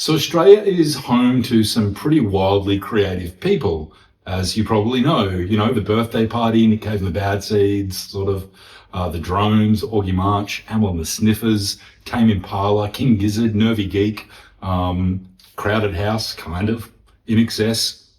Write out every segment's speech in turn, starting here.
So Australia is home to some pretty wildly creative people, as you probably know. You know, the birthday party, Nick Cave and the Bad Seeds, sort of, the Drones, Augie March, Amel and the Sniffers, Tame Impala, King Gizzard, Nervy Geek, Crowded House, kind of, In Excess,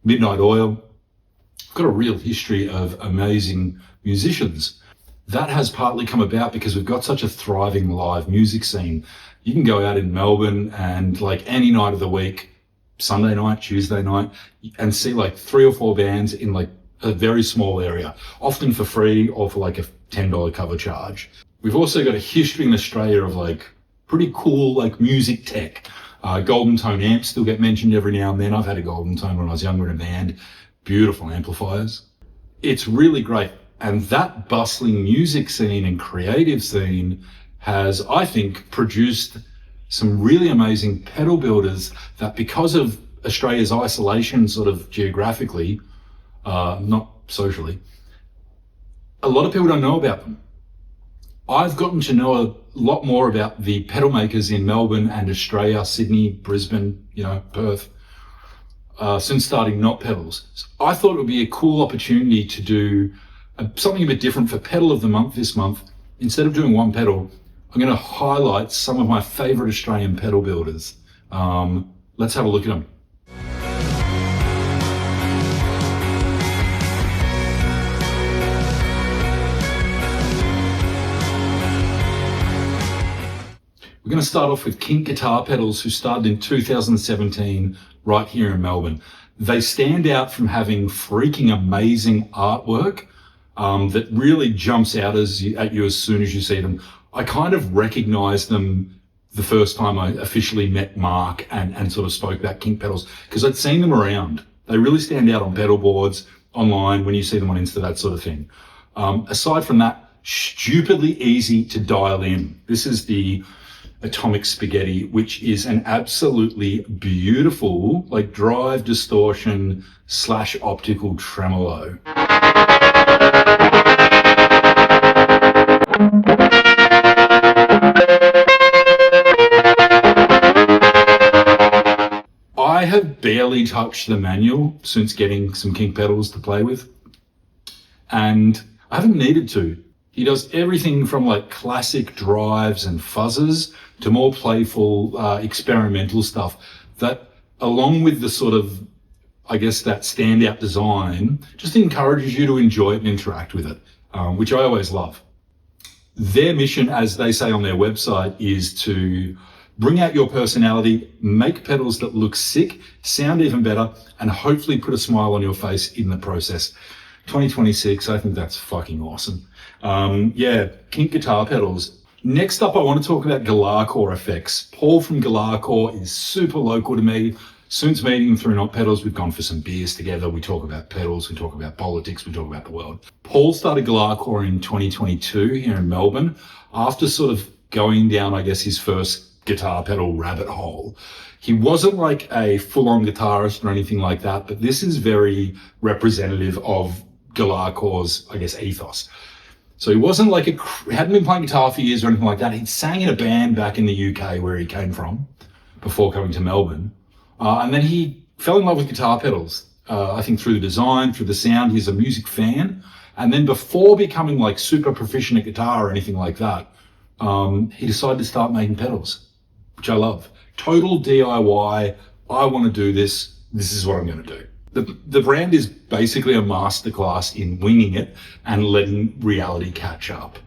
Midnight Oil. We've got a real history of amazing musicians. That has partly come about because we've got such a thriving live music scene. You can go out in Melbourne and like any night of the week, Sunday night, Tuesday night, and see like 3 or 4 bands in like a very small area, often for free or for like a $10 cover charge. We've also got a history in Australia of like pretty cool like music tech. Golden Tone amps still get mentioned every now and then. I've had a Golden Tone when I was younger in a band. Beautiful amplifiers. It's really great. And that bustling music scene and creative scene has, I think, produced some really amazing pedal builders that, because of Australia's isolation sort of geographically, not socially, a lot of people don't know about them. I've gotten to know a lot more about the pedal makers in Melbourne and Australia, Sydney, Brisbane, Perth, since starting NotPedals. So I thought it would be a cool opportunity to do something a bit different for Pedal of the Month this month. Instead of doing one pedal, I'm going to highlight some of my favorite Australian pedal builders. Let's have a look at them. We're going to start off with Kink Guitar Pedals, who started in 2017 right here in Melbourne. They stand out from having freaking amazing artwork that really jumps out at you as soon as you see them. I kind of recognized them the first time I officially met Mark and sort of spoke about Kink pedals, because I'd seen them around. They really stand out on pedal boards, online, when you see them on Insta, that sort of thing. Aside from that, stupidly easy to dial in. This is the Atomic Spaghetti, which is an absolutely beautiful, like drive distortion / optical tremolo. I have barely touched the manual since getting some Kink pedals to play with, and I haven't needed to. He does everything from like classic drives and fuzzes to more playful, experimental stuff that, along with the sort of, I guess, that standout design, just encourages you to enjoy it and interact with it, which I always love. Their mission, as they say on their website, is to bring out your personality, make pedals that look sick, sound even better, and hopefully put a smile on your face in the process. 2026, I think that's fucking awesome. Kink Guitar Pedals. Next up, I want to talk about Galarcore effects. Paul from Galarcore is super local to me. Since meeting him through NotPedals, we've gone for some beers together. We talk about pedals, we talk about politics, we talk about the world. Paul started Galarcore in 2022 here in Melbourne, after sort of going down, I guess, his first guitar pedal rabbit hole. He wasn't like a full-on guitarist or anything like that, but this is very representative of Galarcore's, I guess, ethos. So he wasn't like hadn't been playing guitar for years or anything like that. He'd sang in a band back in the UK where he came from before coming to Melbourne. And then he fell in love with guitar pedals. I think through the design, through the sound. He's a music fan. And then before becoming like super proficient at guitar or anything like that, he decided to start making pedals, which I love. Total DIY. I want to do this. This is what I'm going to do. The brand is basically a masterclass in winging it and letting reality catch up.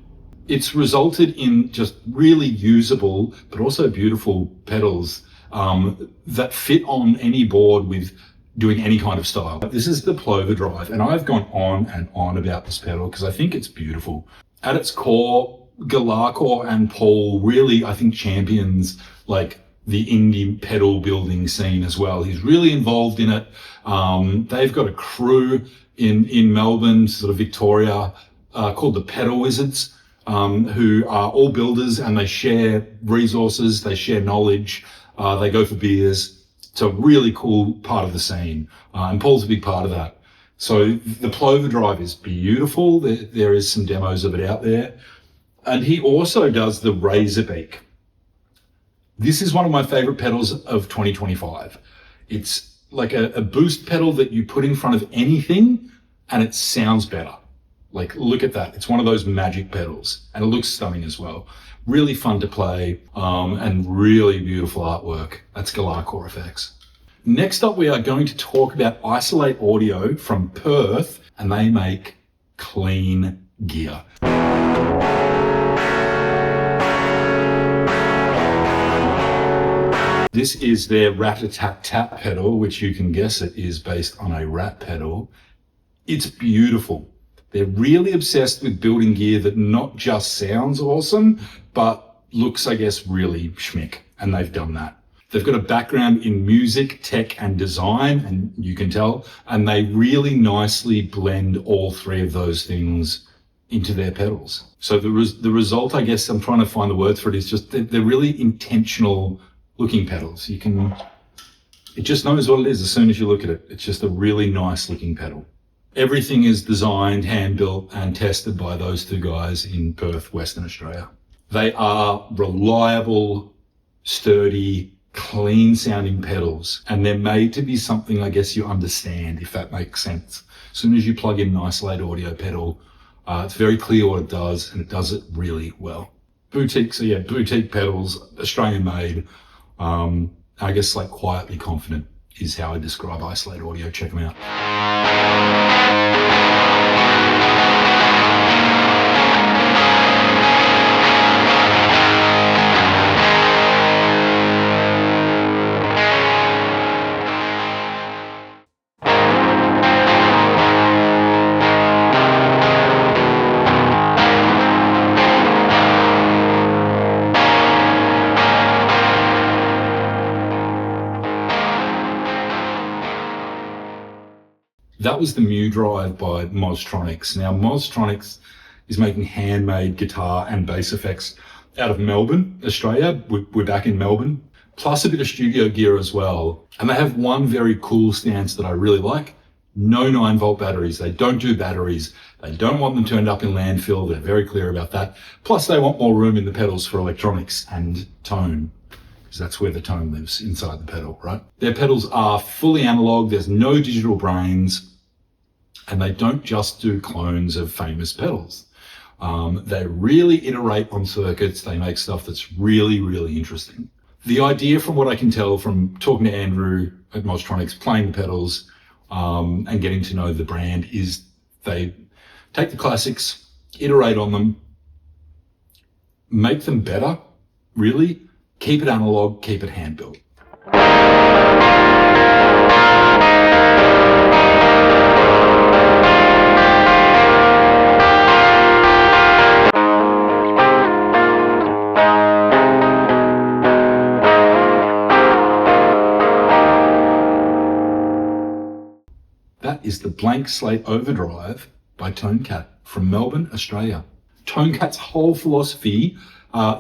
It's resulted in just really usable, but also beautiful pedals that fit on any board with doing any kind of style. This is the Plover Drive, and I've gone on and on about this pedal because I think it's beautiful. At its core, Galarcore and Paul really, I think, champions like the indie pedal building scene as well. He's really involved in it. They've got a crew in Melbourne, sort of Victoria, called the Pedal Wizards, who are all builders, and they share resources, they share knowledge, they go for beers. It's a really cool part of the scene, and Paul's a big part of that. So the Plover Drive is beautiful. There is some demos of it out there. And he also does the Razorbeak. This is one of my favorite pedals of 2025. It's like a boost pedal that you put in front of anything and it sounds better. Like, look at that. It's one of those magic pedals and it looks stunning as well. Really fun to play, and really beautiful artwork. That's Galar Core FX. Next up, we are going to talk about Isolate Audio from Perth, and they make clean gear. This is their Rat-A-Tat-Tat pedal, which you can guess it is based on a rat pedal. It's beautiful. They're really obsessed with building gear that not just sounds awesome, but looks, I guess, really schmick. And they've done that. They've got a background in music, tech, and design, and you can tell, and they really nicely blend all three of those things into their pedals. So the result, I guess I'm trying to find the words for it, is just they're really intentional looking pedals. It just knows what it is as soon as you look at it. It's just a really nice looking pedal. Everything is designed, hand-built, and tested by those two guys in Perth, Western Australia. They are reliable, sturdy, clean-sounding pedals, and they're made to be something, I guess, you understand, if that makes sense. As soon as you plug in an Isolate Audio pedal, it's very clear what it does, and it does it really well. Boutique pedals, Australian-made. I guess like quietly confident is how I describe Isolate Audio. Check them out. That was the Mew Drive by Mostronics. Now, Mostronics is making handmade guitar and bass effects out of Melbourne, Australia. We're back in Melbourne, plus a bit of studio gear as well. And they have one very cool stance that I really like. No 9-volt batteries. They don't do batteries. They don't want them to end up in landfill. They're very clear about that. Plus, they want more room in the pedals for electronics and tone. That's where the tone lives, inside the pedal, right? Their pedals are fully analog. There's no digital brains. And they don't just do clones of famous pedals. They really iterate on circuits. They make stuff that's really, really interesting. The idea, from what I can tell from talking to Andrew at Mostronics, playing the pedals, and getting to know the brand, is they take the classics, iterate on them, make them better, really, keep it analog, keep it hand-built. That is the Blank Slate Overdrive by Tonecat from Melbourne, Australia. Tonecat's whole philosophy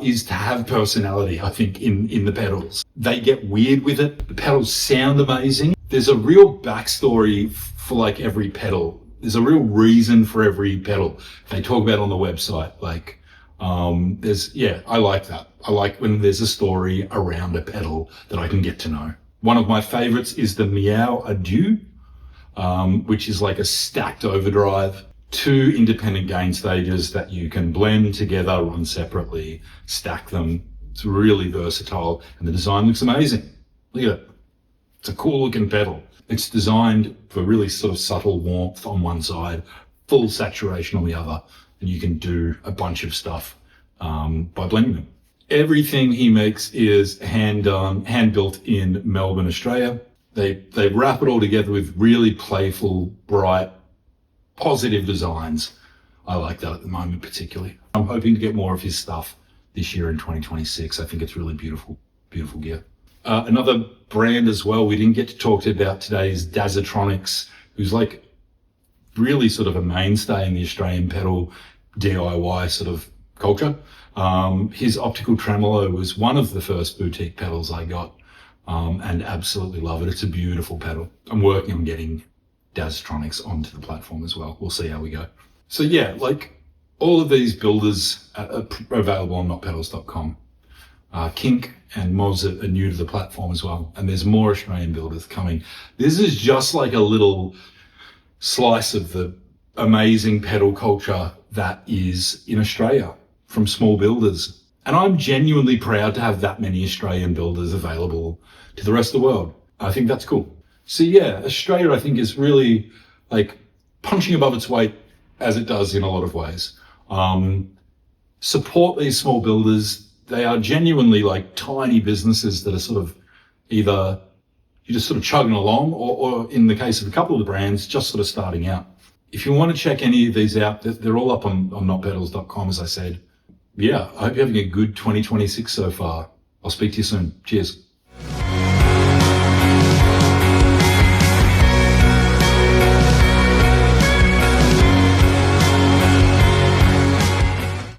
is to have personality, I think, in the pedals. They get weird with it. The pedals sound amazing. There's a real backstory for like every pedal. There's a real reason for every pedal. They talk about it on the website. Like, I like that. I like when there's a story around a pedal that I can get to know. One of my favorites is the Meow Adieu, which is like a stacked overdrive, 2 independent gain stages that you can blend together, run separately, stack them. It's really versatile, and the design looks amazing. Look at it. It's a cool looking pedal. It's designed for really sort of subtle warmth on one side, full saturation on the other, and you can do a bunch of stuff by blending them. Everything he makes is hand built in Melbourne, Australia. They wrap it all together with really playful, bright, positive designs. I like that at the moment particularly. I'm hoping to get more of his stuff this year in 2026. I think it's really beautiful, beautiful gear. Another brand as well we didn't get to talk about today is Dazatronics, who's like really sort of a mainstay in the Australian pedal DIY sort of culture. His optical tremolo was one of the first boutique pedals I got, and absolutely love it. It's a beautiful pedal. I'm working on getting Dazatronics onto the platform as well. We'll see how we go. So yeah, like all of these builders are available on NotPedals.com. Kink and Moz are new to the platform as well. And there's more Australian builders coming. This is just like a little slice of the amazing pedal culture that is in Australia from small builders. And I'm genuinely proud to have that many Australian builders available to the rest of the world. I think that's cool. So yeah, Australia, I think, is really like punching above its weight as it does in a lot of ways. Support these small builders. They are genuinely like tiny businesses that are sort of either you're just sort of chugging along or in the case of a couple of the brands, just sort of starting out. If you want to check any of these out, they're all up on notpedals.com, as I said. Yeah, I hope you're having a good 2026 so far. I'll speak to you soon. Cheers.